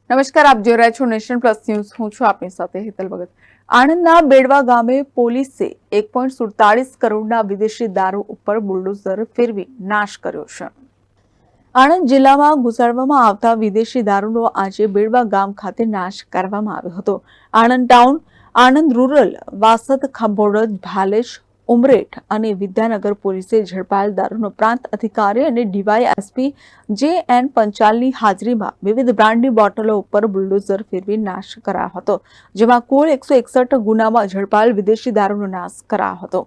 નમસ્કાર, આપ જોઈ રહ્યા છો નેશન પ્લસ ન્યૂઝ. હું છું આપની સાથે હેતલ ભગત. આણંદના બેડવા ગામે પોલીસે 1.47 કરોડના વિદેશી દારૂ ઉપર બુલડોઝર ફેરવી નાશ કર્યો છે. આણંદ જિલ્લામાં ઘુસાડવામાં આવતા વિદેશી દારૂનો આજે બેડવા ગામ ખાતે નાશ કરવામાં આવ્યો હતો. આણંદ ટાઉન, આણંદ રૂરલ, વાસદ, ખંભોળજ, ભાલેજ, ઉમરેઠ અને વિદ્યાનગર પોલીસે ઝડપાયેલ દારૂનો પ્રાંત અધિકારી અને ડીવાયએસપી જે.એન. પંચાલની હાજરીમાં વિવિધ બ્રાન્ડની બોટલો ઉપર બુલડોઝર ફેરવી નાશ કરાયો હતો, જેમાં કુલ 161 ગુનામાં ઝડપાયેલ વિદેશી દારૂનો નાશ કરાયો હતો.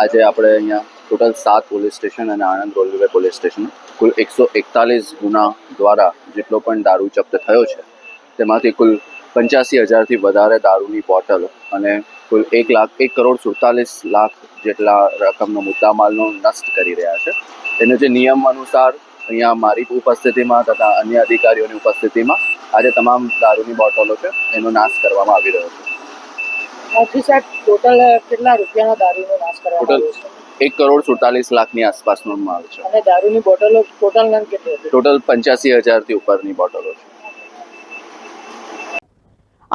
આજે આપણે અહીંયા ટોટલ 7 પોલીસ સ્ટેશન અને આણંદ રેલવે પોલીસ સ્ટેશન કુલ 141 ગુના દ્વારા જેટલો પણ દારૂ જપ્ત થયો છે તેમાંથી કુલ 85,000થી વધારે દારૂની બોટલ અને કુલ 1,47,00,000 જેટલા રકમનો મુદ્દામાલનો નષ્ટ કરી રહ્યા છે. એને જે નિયમ અનુસાર અહીંયા મારી ઉપસ્થિતિમાં તથા અન્ય અધિકારીઓની ઉપસ્થિતિમાં આજે તમામ દારૂની બોટલો છે એનો નાશ કરવામાં આવી રહ્યો છે. ટોટલ કેટલા રૂપિયાનો દારૂનો નાશ કરવામાં આવ્યો છે? 1,47,00,000ની આસપાસનો માલ છે. અને દારૂની બોટલો ટોટલ નામ કેટલી હતી? ટોટલ 85,000થી ઉપરની બોટલો છે.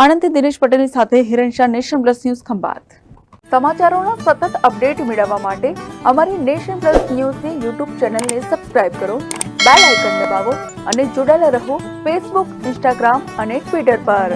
આણંદથી દિનેશ પટેલની સાથે Hiran Shah, nation plus news, Khambhat. સમાચારોના સતત અપડેટ મેળવવા માટે અમારી નેશન પ્લસ ન્યૂઝની યુટ્યુબ ચેનલને સબસ્ક્રાઇબ કરો, બેલ આઇકન દબાવો અને જોડાયેલા રહો ફેસબુક, ઇન્સ્ટાગ્રામ અને ટ્વિટર પર.